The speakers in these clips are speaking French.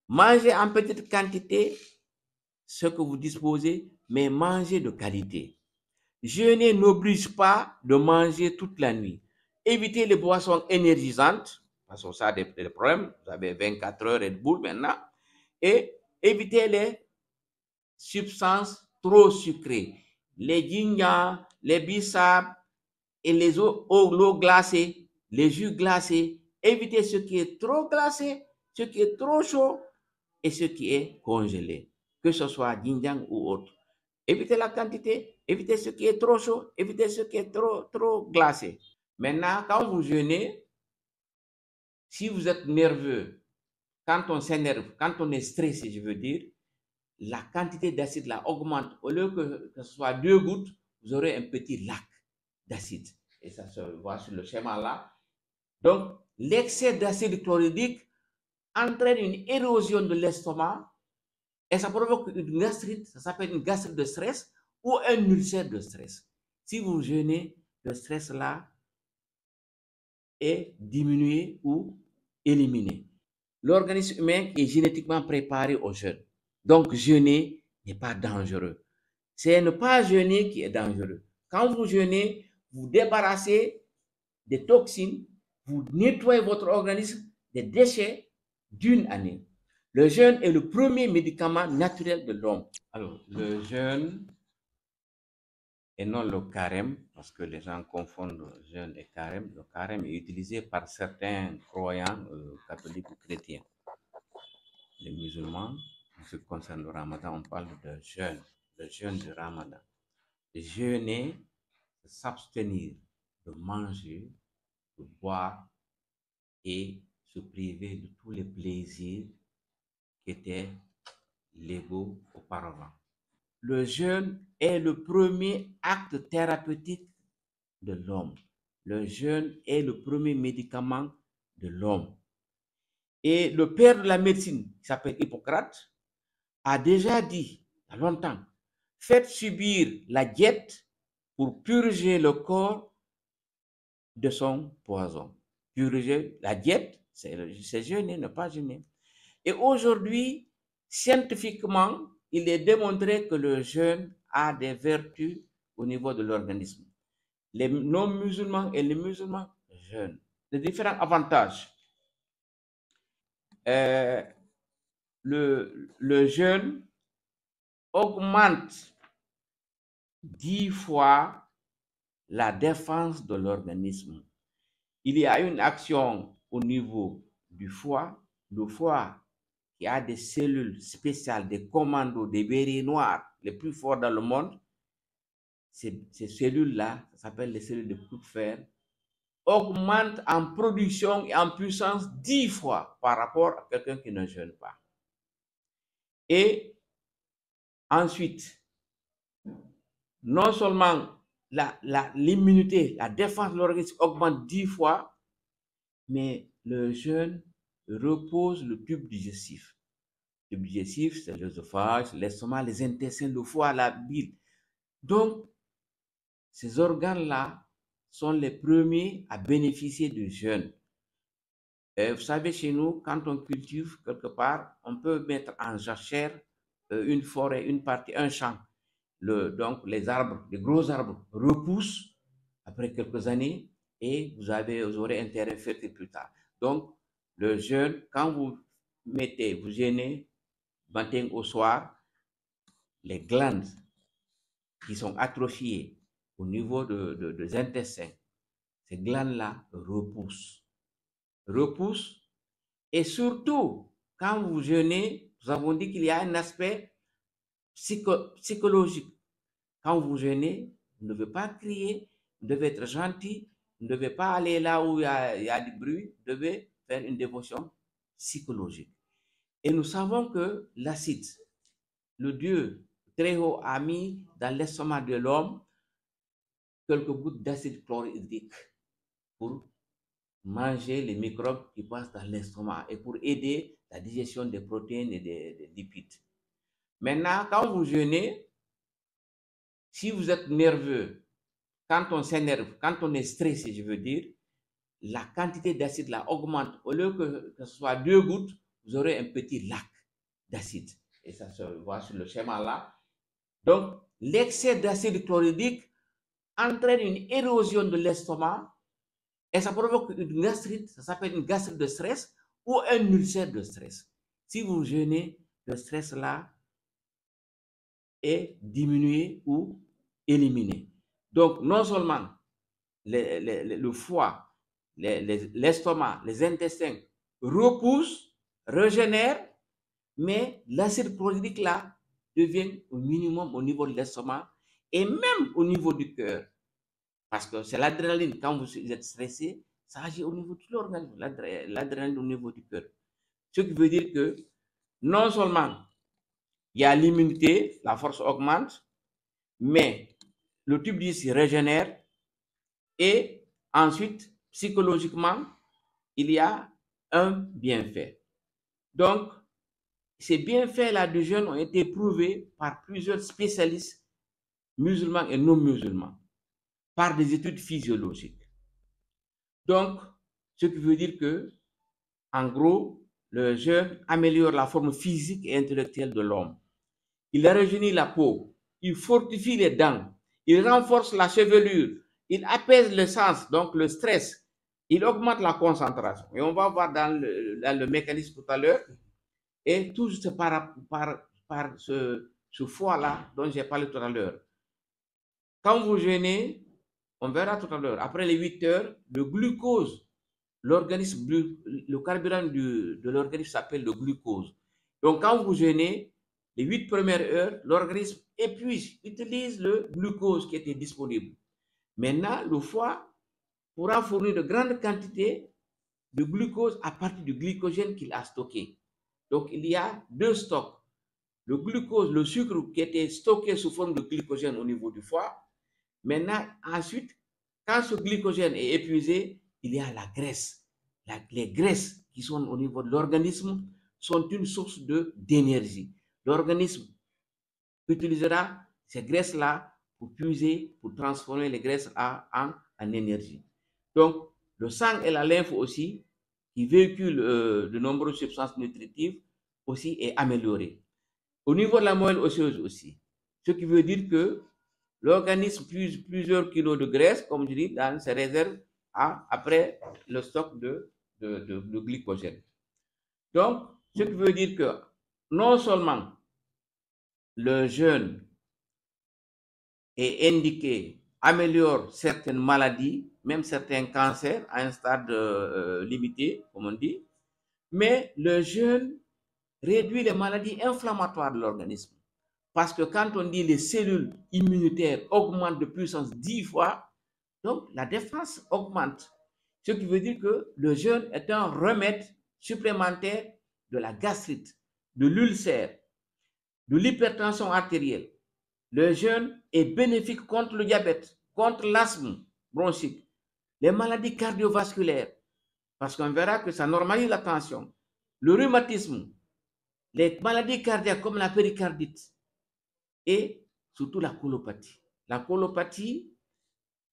Mangez en petite quantité ce que vous disposez, mais mangez de qualité. Jeûner n'oblige pas de manger toute la nuit. Évitez les boissons énergisantes, parce que ça a des problèmes. Vous avez 24 heures et de boule maintenant. Et évitez les substances trop sucrées. Les gignans, les bissap et les eaux glacées, les jus glacés. Évitez ce qui est trop glacé, ce qui est trop chaud et ce qui est congelé, que ce soit ginseng ou autre. Évitez la quantité, évitez ce qui est trop chaud, évitez ce qui est trop glacé. Maintenant, quand vous jeûnez, si vous êtes nerveux, quand on s'énerve, quand on est stressé, je veux dire, la quantité d'acide là augmente. Au lieu que ce soit 2 gouttes, vous aurez un petit lac d'acide. Et ça se voit sur le schéma là. Donc, l'excès d'acide chlorhydrique entraîne une érosion de l'estomac et ça provoque une gastrite, ça s'appelle une gastrite de stress ou un ulcère de stress. Si vous jeûnez, le stress là est diminué ou éliminé. L'organisme humain est génétiquement préparé au jeûne. Donc, jeûner n'est pas dangereux. C'est ne pas jeûner qui est dangereux. Quand vous jeûnez, vous débarrassez des toxines, vous nettoyez votre organisme des déchets d'une année. Le jeûne est le premier médicament naturel de l'homme. Alors, le jeûne et non le carême, parce que les gens confondent le jeûne et carême. Le carême est utilisé par certains croyants catholiques ou chrétiens. Les musulmans, en ce qui concerne le ramadan, on parle de jeûne, le jeûne du ramadan. Jeûner, c'est s'abstenir de manger, de boire et se priver de tous les plaisirs qui étaient légaux auparavant. Le jeûne est le premier acte thérapeutique de l'homme. Le jeûne est le premier médicament de l'homme. Et le père de la médecine, qui s'appelle Hippocrate, a déjà dit, il y a longtemps, faites subir la diète pour purger le corps de son poison. Purger la diète, c'est jeûner, ne pas jeûner. Et aujourd'hui, scientifiquement, il est démontré que le jeûne a des vertus au niveau de l'organisme. Les non-musulmans et les musulmans jeûnent. Les différents avantages. Le jeûne augmente 10 fois la défense de l'organisme. Il y a une action au niveau du foie. Le foie qui a des cellules spéciales, des commandos, des bérets noirs les plus forts dans le monde. Ces cellules-là, ça s'appelle les cellules de Kupfer, augmentent en production et en puissance 10 fois par rapport à quelqu'un qui ne jeûne pas. Et ensuite, non seulement l'immunité, la défense de l'organisme augmente 10 fois, mais le jeûne repose le tube digestif. Le tube digestif, c'est l'œsophage, l'estomac, les intestins, le foie, la bile. Donc, ces organes-là sont les premiers à bénéficier du jeûne. Vous savez, chez nous, quand on cultive quelque part, on peut mettre en jachère une forêt, une partie, un champ. Donc, les arbres, les gros arbres repoussent après quelques années et vous aurez un terrain fertile plus tard. Donc, le jeûne, quand vous jeûnez matin au soir, les glandes qui sont atrophiées au niveau des intestins, ces glandes-là repoussent. Et surtout, quand vous jeûnez, nous avons dit qu'il y a un aspect psychologique. Quand vous jeûnez, vous ne devez pas crier, vous devez être gentil, vous ne devez pas aller là où il y a du bruit, vous devez faire une dévotion psychologique. Et nous savons que l'acide, le Dieu très haut a mis dans l'estomac de l'homme quelques gouttes d'acide chlorhydrique pour manger les microbes qui passent dans l'estomac et pour aider la digestion des protéines et des lipides. Maintenant, quand vous jeûnez, si vous êtes nerveux, quand on s'énerve, quand on est stressé, je veux dire, la quantité d'acide là augmente. Au lieu que ce soit 2 gouttes, vous aurez un petit lac d'acide. Et ça se voit sur le schéma là. Donc, l'excès d'acide chlorhydrique entraîne une érosion de l'estomac et ça provoque une gastrite, ça s'appelle une gastrite de stress ou un ulcère de stress. Si vous jeûnez, le stress là est diminué ou éliminé. Donc, non seulement le foie, l'estomac, les intestins repoussent, régénèrent, mais l'acide chlorhydrique là devient au minimum au niveau de l'estomac et même au niveau du cœur. Parce que c'est l'adrénaline, quand vous êtes stressé, ça agit au niveau de tout l'organisme, l'adrénaline au niveau du cœur. Ce qui veut dire que non seulement il y a l'immunité, la force augmente, mais le tube digestif régénère et ensuite, psychologiquement, il y a un bienfait. Donc, ces bienfaits-là du jeûne ont été prouvés par plusieurs spécialistes musulmans et non musulmans, par des études physiologiques. Donc, ce qui veut dire que, en gros, le jeûne améliore la forme physique et intellectuelle de l'homme. Il rajeunit la peau, il fortifie les dents, il renforce la chevelure, il apaise le sens, donc le stress, il augmente la concentration. Et on va voir dans le mécanisme tout à l'heure. Et tout juste par ce foie-là dont j'ai parlé tout à l'heure. Quand vous jeûnez, on verra tout à l'heure, après les 8 heures, le glucose, l'organisme, le carburant de l'organisme s'appelle le glucose. Donc, quand vous jeûnez, les 8 premières heures, l'organisme épuise, utilise le glucose qui était disponible. Maintenant, le foie pourra fournir de grandes quantités de glucose à partir du glycogène qu'il a stocké. Donc, il y a deux stocks. Le glucose, le sucre qui était stocké sous forme de glycogène au niveau du foie. Maintenant, ensuite, quand ce glycogène est épuisé, il y a la graisse. Les graisses qui sont au niveau de l'organisme sont une source d'énergie. L'organisme utilisera ces graisses-là pour puiser, pour transformer les graisses en énergie. Donc, le sang et la lymphe aussi, qui véhiculent de nombreuses substances nutritives, aussi est amélioré. Au niveau de la moelle osseuse aussi. Ce qui veut dire que l'organisme puise plusieurs kilos de graisse, comme je dis, dans ses réserves après le stock de glycogène. Donc, ce qui veut dire que non seulement le jeûne est indiqué, améliore certaines maladies, même certains cancers à un stade limité, comme on dit, mais le jeûne réduit les maladies inflammatoires de l'organisme. Parce que quand on dit les cellules immunitaires augmentent de puissance 10 fois, donc la défense augmente. Ce qui veut dire que le jeûne est un remède supplémentaire de la gastrite, de l'ulcère, de l'hypertension artérielle. Le jeûne est bénéfique contre le diabète, contre l'asthme bronchique, les maladies cardiovasculaires, parce qu'on verra que ça normalise la tension, le rhumatisme, les maladies cardiaques comme la péricardite et surtout la colopathie. La colopathie,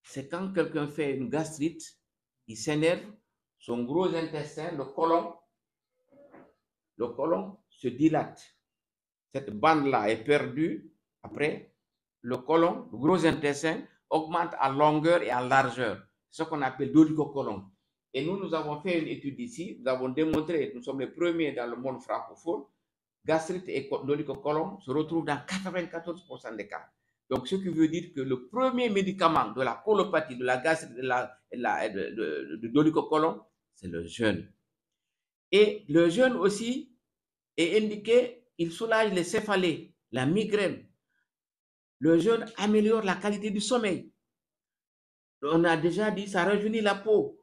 c'est quand quelqu'un fait une gastrite, il s'énerve, son gros intestin, le côlon se dilate. Cette bande-là est perdue. Après, le côlon, le gros intestin, augmente en longueur et en largeur. C'est ce qu'on appelle dolichocolon. Et nous avons fait une étude ici. Nous avons démontré, nous sommes les premiers dans le monde francophone, gastrite et dolichocolon se retrouvent dans 94% des cas. Donc, ce qui veut dire que le premier médicament de la colopathie, de la gastrite, de dolichocolon, c'est le jeûne. Et le jeûne aussi est indiqué, il soulage les céphalées, la migraine. Le jeûne améliore la qualité du sommeil. On a déjà dit, ça rajeunit la peau.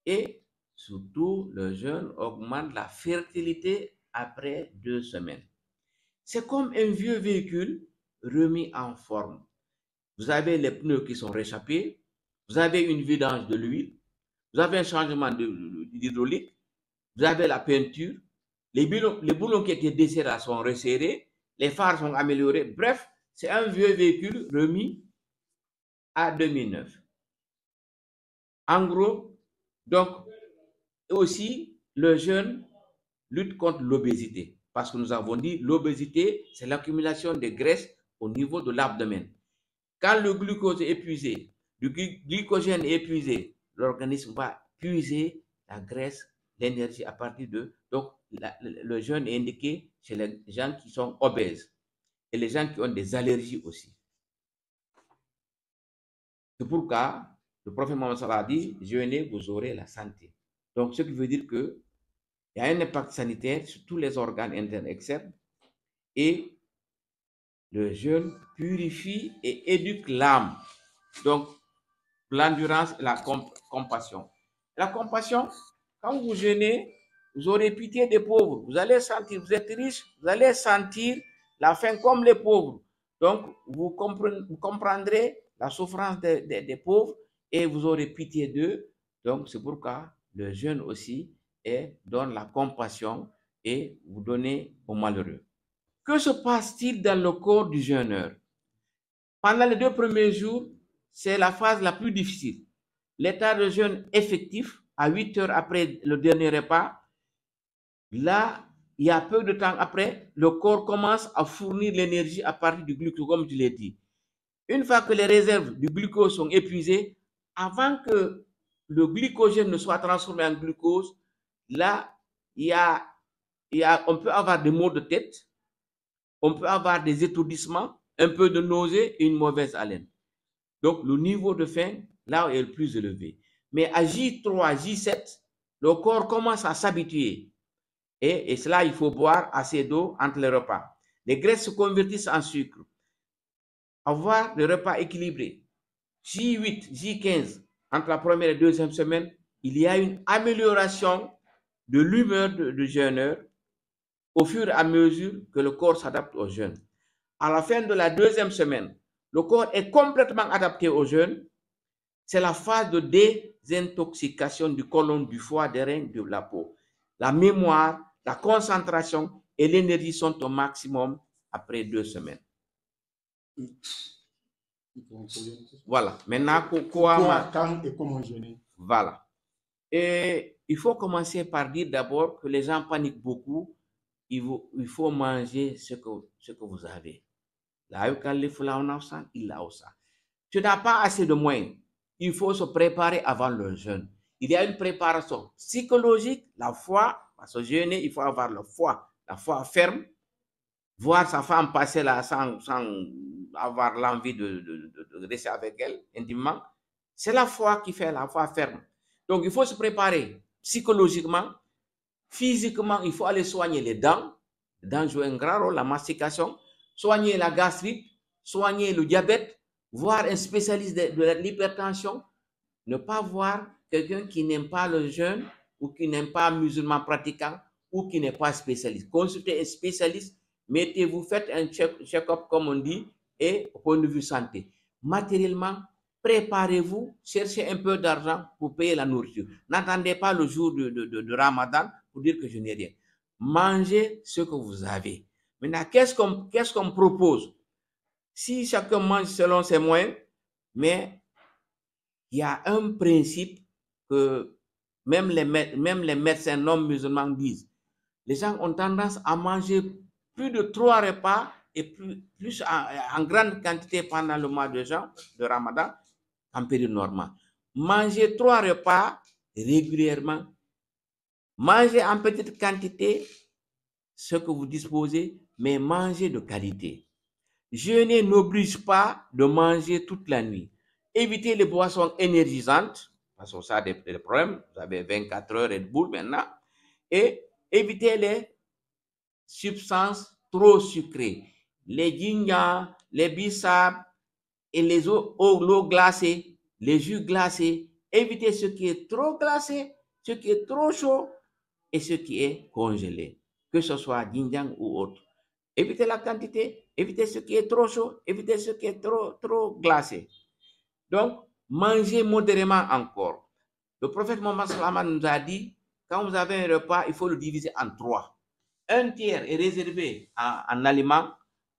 Et surtout, le jeûne augmente la fertilité après 2 semaines. C'est comme un vieux véhicule remis en forme. Vous avez les pneus qui sont réchappés, vous avez une vidange de l'huile, vous avez un changement d'hydraulique, vous avez la peinture, les boulons qui étaient desserrés sont resserrés, les phares sont améliorés. Bref, c'est un vieux véhicule remis à 2009. En gros, donc, aussi, le jeûne lutte contre l'obésité. parce que nous avons dit l'obésité, c'est l'accumulation de graisse au niveau de l'abdomen. Quand le glucose est épuisé, le glycogène est épuisé, l'organisme va puiser la graisse, l'énergie à partir de... Donc, le jeûne est indiqué chez les gens qui sont obèses et les gens qui ont des allergies aussi. C'est pourquoi le prophète Mohammed a dit, jeûnez, vous aurez la santé. Donc, ce qui veut dire qu'il y a un impact sanitaire sur tous les organes internes et externes et le jeûne purifie et éduque l'âme. Donc, l'endurance et la compassion. La compassion, quand vous jeûnez, vous aurez pitié des pauvres. Vous allez sentir, vous êtes riche, vous allez sentir la faim comme les pauvres. Donc, vous comprendrez la souffrance des pauvres et vous aurez pitié d'eux. Donc, c'est pourquoi le jeûne aussi donne la compassion et vous donnez aux malheureux. Que se passe-t-il dans le corps du jeûneur? Pendant les 2 premiers jours, c'est la phase la plus difficile. L'état de jeûne effectif, à 8 heures après le dernier repas, là, il y a peu de temps après, le corps commence à fournir l'énergie à partir du glucose, comme je l'ai dit. Une fois que les réserves du glucose sont épuisées, avant que le glycogène ne soit transformé en glucose, là, on peut avoir des maux de tête, on peut avoir des étourdissements, un peu de nausée et une mauvaise haleine. Donc, le niveau de faim, là, est le plus élevé. Mais à J3, J7, le corps commence à s'habituer. Et cela, il faut boire assez d'eau entre les repas. Les graisses se convertissent en sucre. Avoir des repas équilibrés. J8, J15, entre la première et la deuxième semaine, il y a une amélioration de l'humeur du jeûneur au fur et à mesure que le corps s'adapte au jeûne. À la fin de la deuxième semaine, le corps est complètement adapté au jeûne. C'est la phase de désintoxication du côlon, du foie, des reins, de la peau. La mémoire, la concentration et l'énergie sont au maximum après 2 semaines. Voilà. Maintenant, quand et comment jeûner? Voilà. Et il faut commencer par dire d'abord que les gens paniquent beaucoup. Il faut manger ce que vous avez. Tu n'as pas assez de moyens. Il faut se préparer avant le jeûne. Il y a une préparation psychologique, la foi, parce que jeûner, il faut avoir la foi ferme, voir sa femme passer là sans avoir l'envie de rester avec elle intimement. C'est la foi qui fait la foi ferme. Donc, il faut se préparer psychologiquement, physiquement, il faut aller soigner les dents. Les dents jouent un grand rôle, la mastication, soigner la gastrite, soigner le diabète, voir un spécialiste de l'hypertension, ne pas voir quelqu'un qui n'aime pas le jeûne ou qui n'aime pas musulman pratiquant ou qui n'est pas spécialiste. Consultez un spécialiste, mettez-vous, faites un check-up comme on dit et au point de vue santé. Matériellement, préparez-vous, cherchez un peu d'argent pour payer la nourriture. N'attendez pas le jour de Ramadan pour dire que je n'ai rien. Mangez ce que vous avez. Maintenant, qu'est-ce qu'on propose? Si chacun mange selon ses moyens, mais il y a un principe que même les médecins non musulmans disent. Les gens ont tendance à manger plus de 3 repas et plus en grande quantité pendant le mois de Ramadan en période normale. Manger 3 repas régulièrement. Mangez en petite quantité ce que vous disposez, mais mangez de qualité. Jeûner n'oblige pas de manger toute la nuit. Évitez les boissons énergisantes, parce que ça a des problèmes. Vous avez 24 heures Red Bull maintenant. Et évitez les substances trop sucrées. Les gignans, les bissap et les eaux glacées, les jus glacés. Évitez ce qui est trop glacé, ce qui est trop chaud et ce qui est congelé, que ce soit gignang ou autre. Évitez la quantité, évitez ce qui est trop chaud, évitez ce qui est trop glacé. Donc, mangez modérément encore. Le prophète Mohammed nous a dit, quand vous avez un repas, il faut le diviser en 3. Un tiers est réservé en aliments,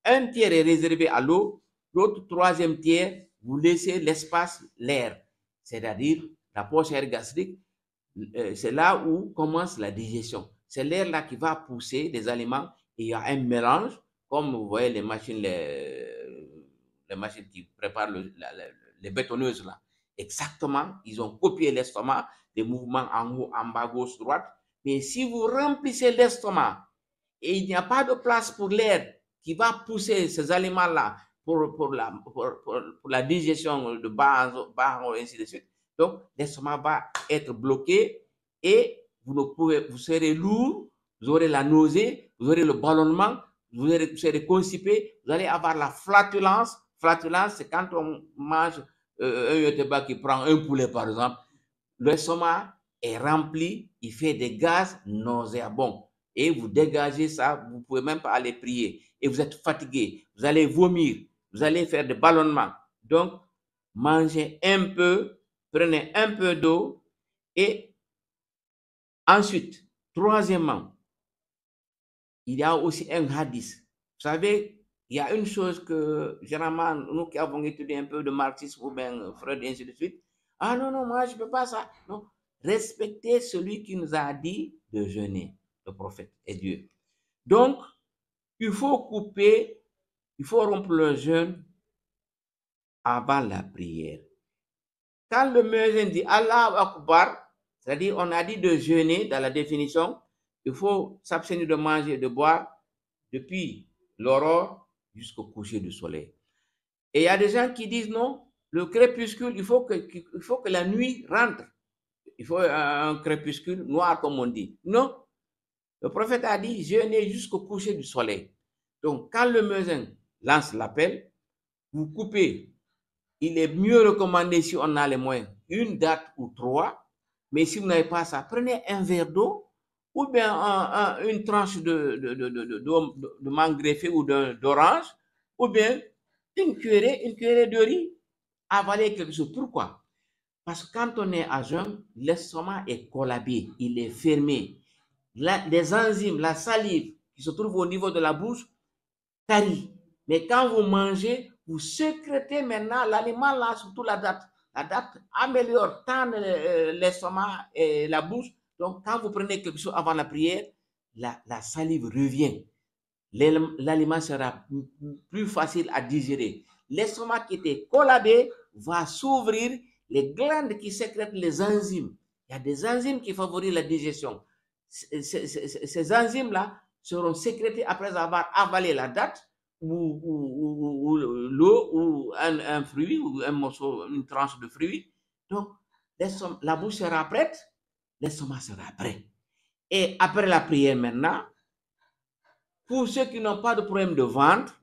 un tiers est réservé à l'eau, l'autre 3e tiers, vous laissez l'espace, l'air, c'est-à-dire la poche air gastrique. C'est là où commence la digestion. C'est l'air là qui va pousser des aliments il y a un mélange, comme vous voyez les machines qui préparent les bétonneuses là. Exactement, ils ont copié l'estomac, des mouvements en haut, en bas, gauche, droite. Mais si vous remplissez l'estomac et il n'y a pas de place pour l'air qui va pousser ces aliments-là pour la digestion de bas en haut, ainsi de suite, donc l'estomac va être bloqué et vous serez lourd, vous aurez la nausée, vous aurez le ballonnement, vous serez constipé, vous allez avoir la flatulence. Flatulence, c'est quand on mange un yoteba qui prend un poulet, par exemple, l'estomac est rempli, il fait des gaz nauséabonds. Et vous dégagez ça, vous ne pouvez même pas aller prier. Et vous êtes fatigué, vous allez vomir, vous allez faire des ballonnements. Donc, mangez un peu, prenez un peu d'eau et ensuite, troisièmement, il y a aussi un hadith. Vous savez, il y a une chose que, généralement, nous qui avons étudié un peu de marxisme ou bien Freud et ainsi de suite, ah non, non, moi je ne peux pas ça. Non, respectez celui qui nous a dit de jeûner, le prophète et Dieu. Donc, il faut couper, il faut rompre le jeûne avant la prière. Quand le muezzin dit Allah Akbar, c'est-à-dire on a dit de jeûner dans la définition, il faut s'abstenir de manger et de boire depuis l'aurore jusqu'au coucher du soleil. Et il y a des gens qui disent non, le crépuscule, il faut que la nuit rentre. Il faut un crépuscule noir comme on dit. Non, le prophète a dit jeûner jusqu'au coucher du soleil. Donc quand le muezzin lance l'appel, vous coupez. Il est mieux recommandé si on a les moyens, une date ou 3. Mais si vous n'avez pas ça, prenez un verre d'eau ou bien une tranche de mangue greffée ou d'orange, ou bien une cuillerée de riz, avaler quelque chose. Pourquoi? Parce que quand on est à jeûne, l'estomac est collabé, il est fermé. Les enzymes, la salive qui se trouve au niveau de la bouche, tarit. Mais quand vous mangez, vous sécrétez maintenant l'aliment là, surtout la date. La date améliore tant l'estomac et la bouche. Donc, quand vous prenez quelque chose avant la prière, la salive revient. L'aliment sera plus facile à digérer. L'estomac qui était collabé va s'ouvrir. Les glandes qui sécrètent les enzymes. Il y a des enzymes qui favorisent la digestion. Ces enzymes-là seront sécrétées après avoir avalé la date ou l'eau ou un fruit ou un morceau, une tranche de fruit. Donc, la bouche sera prête, l'estomac sera prêt. Et après la prière maintenant, pour ceux qui n'ont pas de problème de ventre,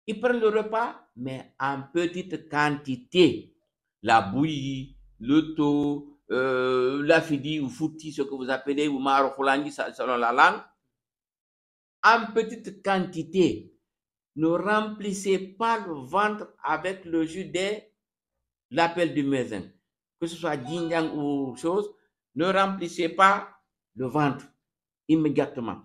ils prennent le repas, mais en petite quantité. La bouillie, le thau, la fidi ou fouti, ce que vous appelez, ou marofolani selon la langue, en petite quantité. Ne remplissez pas le ventre avec le jus de l'appel du muezzin. Que ce soit djinjang ou chose, ne remplissez pas le ventre immédiatement.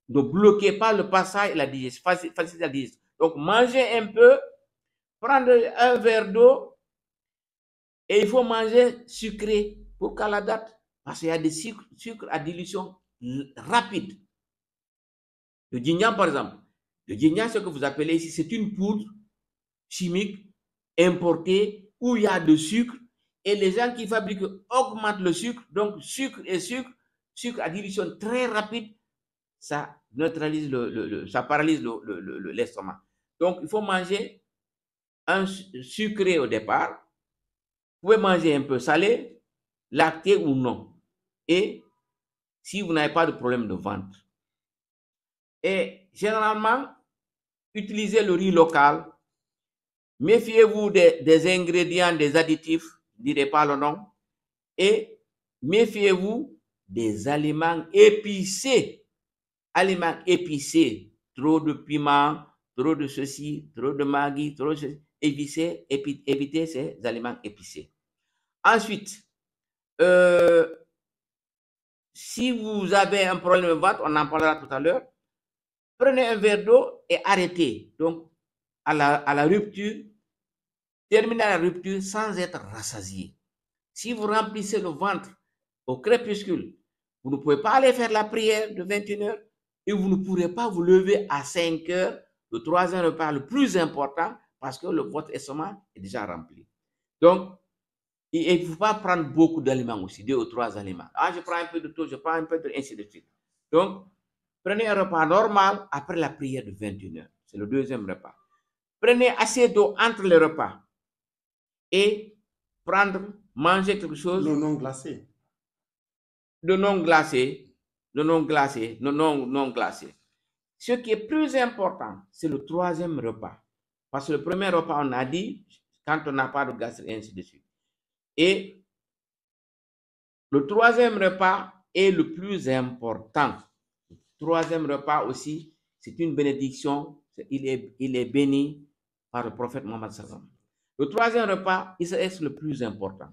Ne bloquez pas le passage et la digestion, facilitez la digestion. Donc, mangez un peu, prendre un verre d'eau, et il faut manger sucré. Pourquoi la date? Parce qu'il y a des sucres à dilution rapide. Le djinjang, par exemple. Le djinjang, ce que vous appelez ici, c'est une poudre chimique importée où il y a de sucre. Et les gens qui fabriquent augmentent le sucre. Donc, sucre sucre à dilution très rapide, ça neutralise ça paralyse l'estomac. Donc, il faut manger un sucré au départ. Vous pouvez manger un peu salé, lacté ou non. Et si vous n'avez pas de problème de ventre. Et généralement, utilisez le riz local. Méfiez-vous des ingrédients, des additifs, je ne dirai pas le nom. Et méfiez-vous des aliments épicés. Aliments épicés, trop de piment, trop de ceci, trop de maggi, trop de ceci. Évitez ces aliments épicés. Ensuite, si vous avez un problème de ventre, on en parlera tout à l'heure, prenez un verre d'eau et arrêtez. Donc, à la rupture, terminez la rupture sans être rassasié. Si vous remplissez le ventre au crépuscule, vous ne pouvez pas aller faire la prière de 21h. et vous ne pourrez pas vous lever à 5 heures, le troisième repas le plus important, parce que votre estomac est déjà rempli. Donc, il ne faut pas prendre beaucoup d'aliments aussi, 2 ou 3 aliments. Ah, je prends un peu de tout, je prends un peu de ainsi de suite. Donc, prenez un repas normal après la prière de 21 heures. C'est le deuxième repas. Prenez assez d'eau entre les repas et manger quelque chose. Le non glacé. Le non glacé, le non glacé, le non glacé. Ce qui est plus important, c'est le troisième repas. Parce que le premier repas, on a dit, quand on n'a pas de gastrique, ainsi de suite. Et le troisième repas est le plus important. Le troisième repas aussi, c'est une bénédiction. Il est béni par le prophète Mohammed sallam. Le troisième repas, c'est le plus important.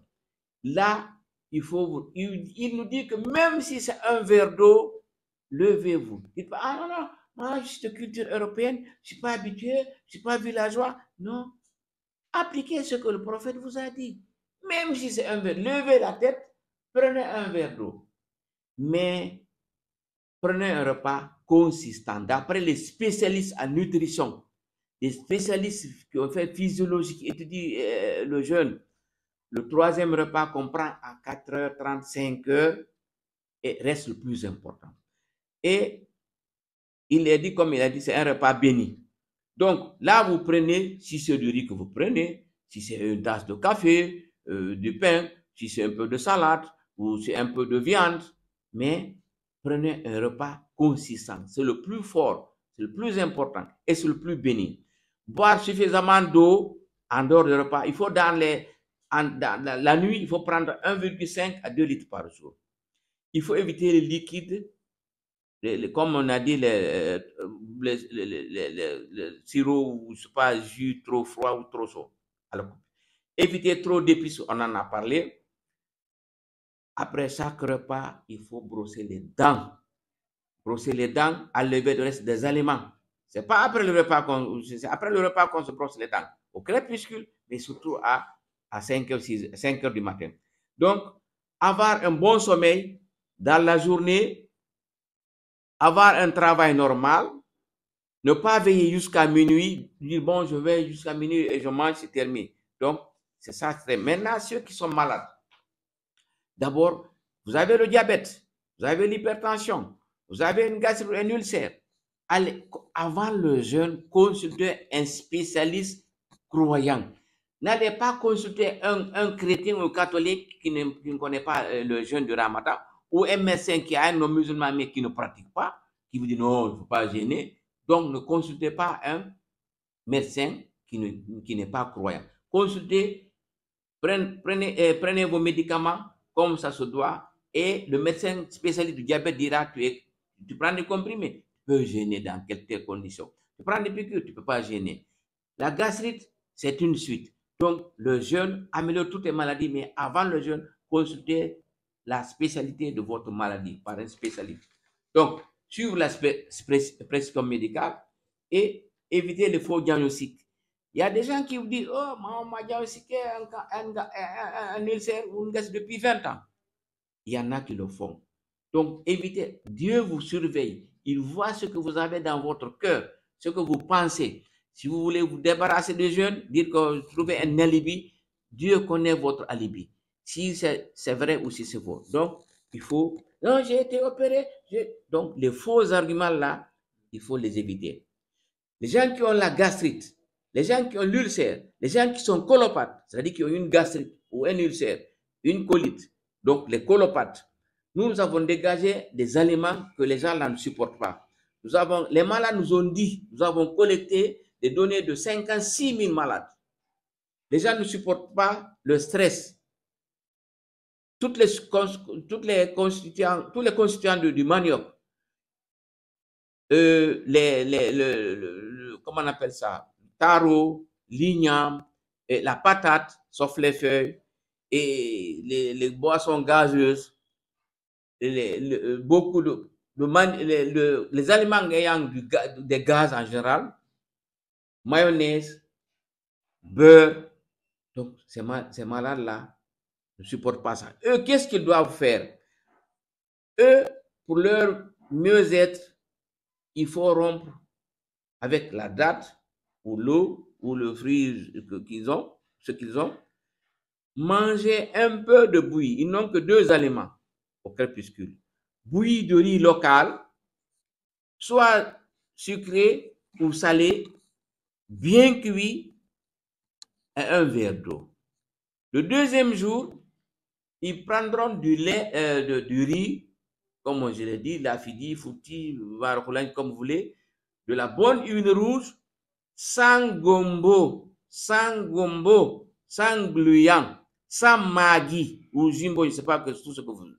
Là, il nous dit que même si c'est un verre d'eau, levez-vous. Il dit, ah non, non, moi je suis de culture européenne, je ne suis pas habitué, je ne suis pas villageois. Non, appliquez ce que le prophète vous a dit. Même si c'est un verre, levez la tête, prenez un verre d'eau. Mais prenez un repas consistant. D'après les spécialistes en nutrition, les spécialistes qui ont fait physiologie, qui étudient le jeûne, le troisième repas comprend à 4h30, 5h et reste le plus important. Et il est dit, comme il a dit, c'est un repas béni. Donc là, vous prenez, si c'est du riz que vous prenez, si c'est une tasse de café, du pain, si c'est un peu de salade, ou c'est un peu de viande, mais prenez un repas consistant. C'est le plus fort, c'est le plus important et c'est le plus béni. Boire suffisamment d'eau en dehors du repas. Il faut dans la nuit, il faut prendre 1,5 à 2 litres par jour. Il faut éviter les liquides, comme on a dit, les sirops ou je sais pas, jus trop froid ou trop chaud. Alors, éviter trop d'épices, on en a parlé. Après chaque repas, il faut brosser les dents. Brosser les dents, enlever le reste des aliments. C'est pas après le repas qu'on se brosse les dents. Au crépuscule, mais surtout à 5 heures du matin. Donc, avoir un bon sommeil dans la journée, avoir un travail normal, ne pas veiller jusqu'à minuit, dire bon, je vais jusqu'à minuit et je mange, c'est terminé. Donc, c'est ça. Maintenant, ceux qui sont malades, d'abord, vous avez le diabète, vous avez l'hypertension, vous avez une gastrite, un ulcère. Allez, avant le jeûne, consultez un spécialiste croyant. N'allez pas consulter un chrétien ou un catholique qui ne connaît pas le jeûne du Ramadan, ou un médecin qui a un non musulman mais qui ne pratique pas, qui vous dit non, il ne faut pas gêner. Donc, ne consultez pas un médecin qui n'est pas croyant. Consultez, prenez vos médicaments comme ça se doit, et le médecin spécialiste du diabète dira, tu prends des comprimés, tu peux gêner dans quelques conditions. Tu prends des piqûres, tu ne peux pas gêner. La gastrite, c'est une suite. Donc, le jeûne améliore toutes les maladies, mais avant le jeûne, consultez la spécialité de votre maladie par un spécialiste. Donc, suivre la prescription médicale et éviter les faux diagnostics. Il y a des gens qui vous disent, oh, on m'a diagnostiqué un ulcère ou une gastrite depuis 20 ans. Il y en a qui le font. Donc, évitez. Dieu vous surveille. Il voit ce que vous avez dans votre cœur, ce que vous pensez. Si vous voulez vous débarrasser des jeunes, dire que vous trouvez un alibi, Dieu connaît votre alibi. Si c'est vrai ou si c'est faux. Donc, il faut, non, j'ai été opéré. Donc, les faux arguments là, il faut les éviter. Les gens qui ont la gastrite, les gens qui ont l'ulcère, les gens qui sont colopathes, c'est-à-dire qui ont une gastrite ou un ulcère, une colite, donc les colopathes, nous avons dégagé des aliments que les gens là ne supportent pas. Les malades nous ont dit, nous avons collecté des données de 56 000 malades. Les gens ne supportent pas le stress. Tous les constituants du manioc, comment on appelle ça, taro, l'igname, la patate, sauf les feuilles, et les boissons gazeuses, beaucoup les aliments ayant des gaz en général, mayonnaise, beurre. Donc, ces malades-là ne supportent pas ça. Eux, qu'est-ce qu'ils doivent faire? Eux, pour leur mieux-être, il faut rompre avec la date ou l'eau ou le fruit qu'ils ont, ce qu'ils ont. Manger un peu de bouillie. Ils n'ont que 2 aliments au crépuscule. Bouillie de riz local, soit sucré ou salé, bien cuit, et un verre d'eau. Le deuxième jour, ils prendront du lait, du riz, comme je l'ai dit, lafidi, fouti, comme vous voulez, de la bonne huile rouge, sans gombo, sans gluant, sans maggi ou jimbo, je ne sais pas tout ce que vous voulez,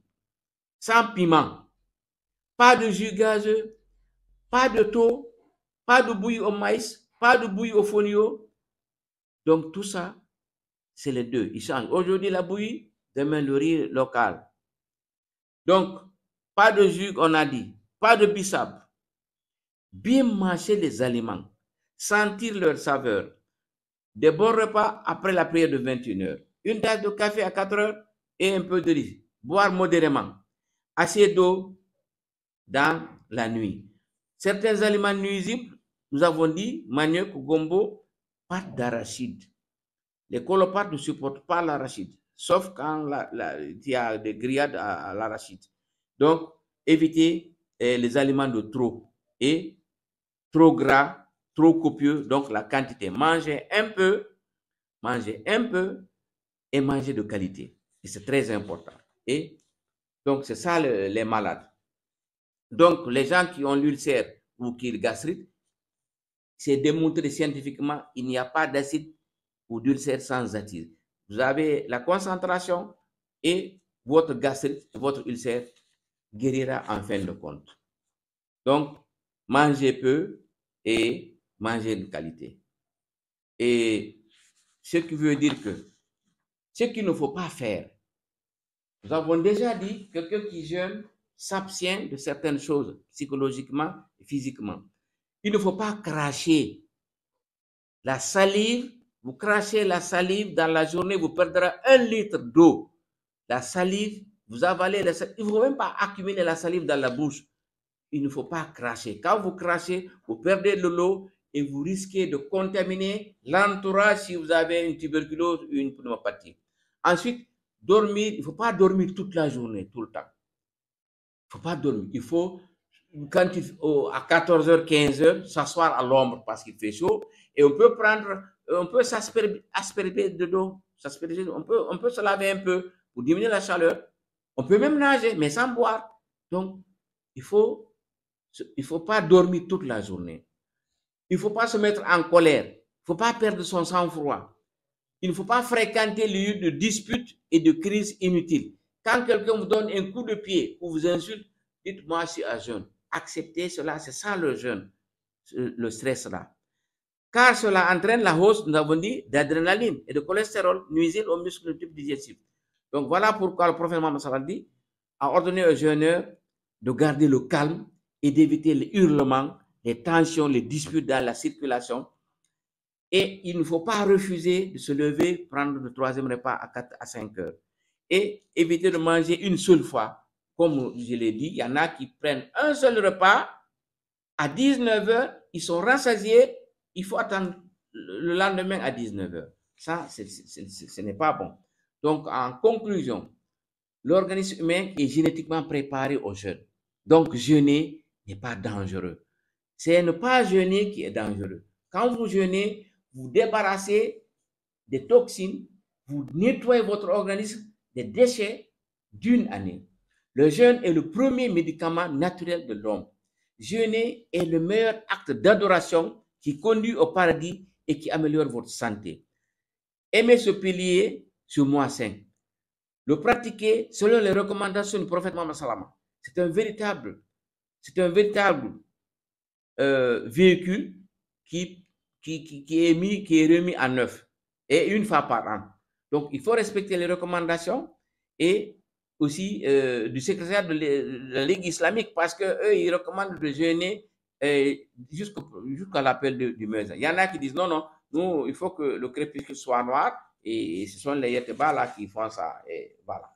sans piment, pas de jus gazeux, pas de thon, pas de bouillie au maïs, pas de bouillie au fonio. Donc tout ça, c'est les deux. Ils changent. Aujourd'hui, la bouillie, demain, le riz local. Donc, pas de jus, on a dit, pas de bissap. Bien manger les aliments, sentir leur saveur. Des bons repas après la prière de 21h. Une tasse de café à 4h et un peu de riz. Boire modérément. Assez d'eau dans la nuit. Certains aliments nuisibles, nous avons dit, manioc, gombo, pâte d'arachide. Les colopathes ne supportent pas l'arachide, sauf quand il y a des grillades à l'arachide. Donc, évitez les aliments de trop et trop gras, trop copieux, donc la quantité. Mangez un peu et mangez de qualité. Et c'est très important. Et donc, c'est ça les malades. Donc, les gens qui ont l'ulcère ou qui ont le gastrite, c'est démontré scientifiquement, il n'y a pas d'acide ou d'ulcère sans acide. Vous avez la concentration et votre gastrite, votre ulcère guérira en fin de compte. Donc, mangez peu et mangez de qualité. Et ce qui veut dire que ce qu'il ne faut pas faire, nous avons déjà dit que quelqu'un qui jeûne s'abstient de certaines choses psychologiquement et physiquement. Il ne faut pas cracher la salive. Vous crachez la salive dans la journée, vous perdrez 1 litre d'eau. La salive, vous avalez la salive. Il ne faut même pas accumuler la salive dans la bouche. Il ne faut pas cracher. Quand vous crachez, vous perdez de l'eau et vous risquez de contaminer l'entourage si vous avez une tuberculose ou une pneumopathie. Ensuite, dormir, il ne faut pas dormir toute la journée, tout le temps. Il ne faut pas dormir. Il faut, quand à 14h, 15h, s'asseoir à l'ombre parce qu'il fait chaud. Et on peut s'asperger de l'eau. On peut se laver un peu pour diminuer la chaleur. On peut même nager, mais sans boire. Donc, il ne faut pas dormir toute la journée. Il ne faut pas se mettre en colère. Il ne faut pas perdre son sang-froid. Il ne faut pas fréquenter les lieux de disputes et de crises inutiles. Quand quelqu'un vous donne un coup de pied ou vous insulte, dites-moi je suis à jeûne. Acceptez cela, c'est ça le jeûne, le stress là. Car cela entraîne la hausse, nous avons dit, d'adrénaline et de cholestérol nuisibles aux muscles du type digestif. Donc voilà pourquoi le prophète Mohammed sallallahu alayhi wa sallam a ordonné aux jeûneurs de garder le calme et d'éviter les hurlements, les tensions, les disputes dans la circulation. Et il ne faut pas refuser de se lever, prendre le 3e repas à 4 à 5 heures. Et éviter de manger une seule fois. Comme je l'ai dit, il y en a qui prennent un seul repas à 19 heures, ils sont rassasiés, il faut attendre le lendemain à 19 heures. Ça, ce n'est pas bon. Donc, en conclusion, l'organisme humain est génétiquement préparé au jeûne. Donc, jeûner n'est pas dangereux. C'est ne pas jeûner qui est dangereux. Quand vous jeûnez, vous débarrassez des toxines, vous nettoyez votre organisme des déchets d'une année. Le jeûne est le premier médicament naturel de l'homme. Jeûner est le meilleur acte d'adoration qui conduit au paradis et qui améliore votre santé. Aimez ce pilier sur mois saint. Le pratiquer selon les recommandations du prophète Mohammed sallallahu alayhi wa sallam. C'est un véritable véhicule qui est remis en œuvre et une fois par an. Donc, il faut respecter les recommandations et aussi du secrétaire de la Ligue islamique parce qu'eux, ils recommandent de jeûner jusqu'à l'appel du muezzin. Il y en a qui disent non, nous, il faut que le crépuscule soit noir et ce sont les Yeteba là qui font ça. Et voilà.